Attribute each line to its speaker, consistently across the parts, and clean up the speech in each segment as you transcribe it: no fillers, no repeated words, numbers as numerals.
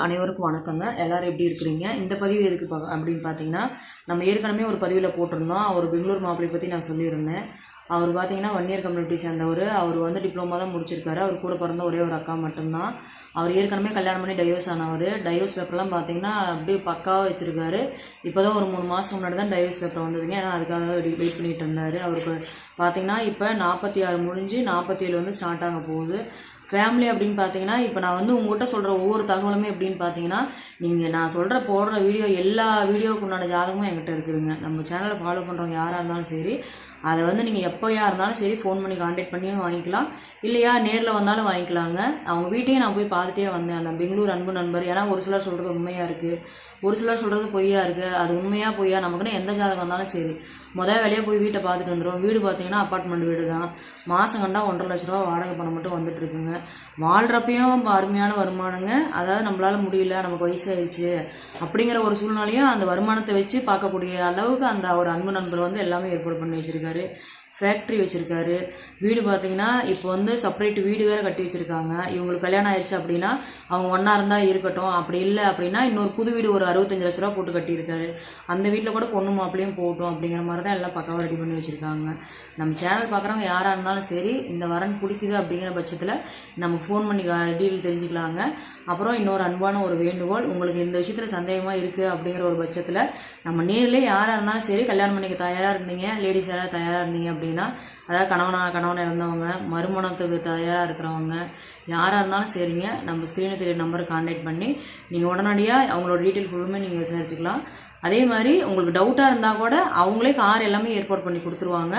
Speaker 1: அனைவருக்கும் வணக்கங்க. எல்லாரும் எப்படி இருக்கிறீங்க? இந்த பதிவு எதுக்கு அப்படின்னு பார்த்தீங்கன்னா, நம்ம ஏற்கனவே ஒரு பதிவில் போட்டிருந்தோம். அவர் பெங்களூர் மாப்பிள்ளை பற்றி நான் சொல்லியிருந்தேன். அவர் பார்த்தீங்கன்னா வன்னியர் கம்யூனிட்டி சேர்ந்தவர். அவர் வந்து டிப்ளமா தான் முடிச்சிருக்காரு. அவர் கூட பிறந்த ஒரே ஒரு அக்கா மட்டும்தான். அவர் ஏற்கனவே கல்யாணம் பண்ணி டைவர்ஸ் ஆனவர். டைவர்ஸ் பேப்பர்லாம் பார்த்தீங்கன்னா அப்படியே பக்காவாக வச்சுருக்காரு. இப்போ தான் ஒரு 3 மாதம் முன்னாடி தான் டைவர்ஸ் பேப்பர் வந்ததுங்க. ஏன்னா அதுக்காக வெயிட் பண்ணிட்டு இருந்தார். அவருக்கு பார்த்தீங்கன்னா இப்போ 46 முடிஞ்சு 47 வந்து ஸ்டார்ட் ஆக போகுது. ஃபேமிலி அப்படின்னு பார்த்தீங்கன்னா, இப்போ நான் வந்து உங்கள்கிட்ட சொல்கிற ஒவ்வொரு தகவலுமே எப்படின்னு பார்த்தீங்கன்னா, நீங்கள் நான் போடுற வீடியோ எல்லா வீடியோவுக்கு உண்டான ஜாதகமும் என்கிட்ட இருக்குதுங்க. நம்ம சேனலை ஃபாலோ பண்ணுறவங்க யாராக இருந்தாலும் சரி, அதை வந்து நீங்கள் எப்போயா இருந்தாலும் சரி ஃபோன் பண்ணி கான்டாக்ட் பண்ணியும் வாங்கிக்கலாம், இல்லையா நேரில் வந்தாலும் வாங்கிக்கலாங்க. அவங்க வீட்டையும் நான் போய் பார்த்துட்டே வந்தேன். அந்த பெங்களூர் அன்பு நண்பர். ஏன்னா ஒரு சிலர் சொல்கிறது உண்மையாக இருக்குது, ஒரு சிலர் சொல்கிறது பொய்யா இருக்குது. அது உண்மையாக பொய்யா நமக்குன்னு எந்த ஜாதகம் வந்தாலும் சரி வேலையாக போய் வீட்டை பார்த்துட்டு வந்துடும். வீடு பார்த்தீங்கன்னா அப்பார்ட்மெண்ட் வீடு தான். மாதம் கண்டா 1.5 லட்ச ரூபா வாடகை பணம் மட்டும் வந்துட்டு இருக்குங்க. வாழ்கிறப்பையும் அருமையான வருமானங்க. அதாவது நம்மளால முடியல, நமக்கு வயசாகிடுச்சு அப்படிங்கிற ஒரு சூழ்நிலையும் அந்த வருமானத்தை வச்சு பார்க்கக்கூடிய அளவுக்கு அந்த ஒரு அன்பு நண்பர் வந்து எல்லாமே ஏற்பாடு பண்ணி வச்சுருக்காரு. ஃபேக்ட்ரி வச்சுருக்காரு. வீடு பார்த்தீங்கன்னா இப்போ வந்து செப்பரேட் வீடு வேறு கட்டி வச்சுருக்காங்க. இவங்களுக்கு கல்யாணம் ஆயிடுச்சு அப்படின்னா அவங்க ஒன்றா இருந்தால் இருக்கட்டும், அப்படி இல்லை அப்படின்னா இன்னொரு புது வீடு ஒரு 65 லட்ச ரூபா போட்டு கட்டியிருக்காரு. அந்த வீட்டில் கூட பொண்ணு மாப்பிளையும் போகட்டும் அப்படிங்கிற மாதிரி தான் எல்லாம் பக்காவாக ரெடி பண்ணி வச்சுருக்காங்க. நம்ம சேனல் பார்க்குறவங்க யாராக இருந்தாலும் சரி, இந்த வரன் பிடிக்குது அப்படிங்கிற பட்சத்தில் நமக்கு ஃபோன் பண்ணி டீல் தெரிஞ்சுக்கலாங்க. அப்புறம் இன்னொரு அன்பான ஒரு வேண்டுகோள், உங்களுக்கு இந்த விஷயத்தில் சந்தேகமாக இருக்குது அப்படிங்கிற ஒரு பட்சத்தில் நம்ம நேரிலே யாராக இருந்தாலும் சரி கல்யாணம் பண்ணிக்க தயாராக இருந்தீங்க, லேடிஸ் யாராவது தயாராக இருந்தீங்க அப்படின்னா, அதாவது கணவனை இறந்தவங்க, மறுமணத்துக்கு தயாராக இருக்கிறவங்க யாராக இருந்தாலும் சரிங்க, நம்ம ஸ்க்ரீனில் தெரிய நம்பருக்கு கான்டாக்ட் பண்ணி நீங்கள் உடனடியாக அவங்களோட டீட்டெயில் ஃபுல்லுமே நீங்கள் விசாரிச்சுக்கலாம். அதே மாதிரி உங்களுக்கு டவுட்டாக இருந்தால் கூட அவங்களே கார் எல்லாமே ஏற்பாடு பண்ணி கொடுத்துருவாங்க.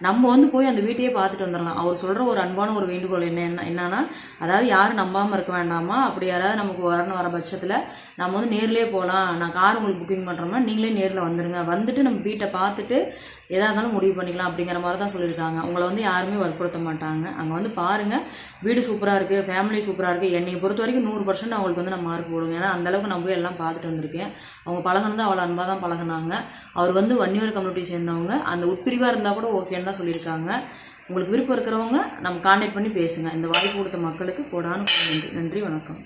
Speaker 1: நம்ம வந்து போய் அந்த வீட்டையே பார்த்துட்டு வந்துடலாம். அவர் சொல்கிற ஒரு அன்பான ஒரு வேண்டுகோள் என்னன்னா, அதாவது யாரும் நம்பாமல் இருக்க வேண்டாமா, அப்படி யாராவது நமக்கு வர பட்சத்தில் நம்ம வந்து நேர்லேயே போகலாம், நான் கார் உங்களுக்கு புக்கிங் பண்ணுறோம்னா நீங்களே நேரில் வந்துடுங்க, வந்துட்டு நம்ம வீட்டை பார்த்துட்டு எதாக இருந்தாலும் முடிவு பண்ணிக்கலாம் அப்படிங்கிற மாதிரி தான் சொல்லியிருக்காங்க. உங்களை வந்து யாருமே வற்புறுத்த மாட்டாங்க. அங்கே வந்து பாருங்கள், வீடு சூப்பராக இருக்குது, ஃபேமிலி சூப்பராக இருக்குது. என்னை பொறுத்த வரைக்கும் 100% அவங்களுக்கு வந்து நான் மார்க் போடுவேன். ஏன்னா அந்தளவுக்கு நான் போய் எல்லாம் பார்த்துட்டு வந்திருக்கேன். அவங்க பழகினது அவ்வளோ அன்பாக தான் பழகினாங்க. அவர் வந்து வன்னியர் கம்யூனிட்டி சேர்ந்தவங்க. அந்த உட்பிரிவாக இருந்தால் கூட ஓகேன்னு தான் சொல்லியிருக்காங்க. உங்களுக்கு விருப்பம் இருக்கிறவங்க நம்ம கான்டாக்ட் பண்ணி பேசுங்க. இந்த வாய்ப்பு கொடுத்த மக்களுக்கு கோடான நன்றி. நன்றி, வணக்கம்.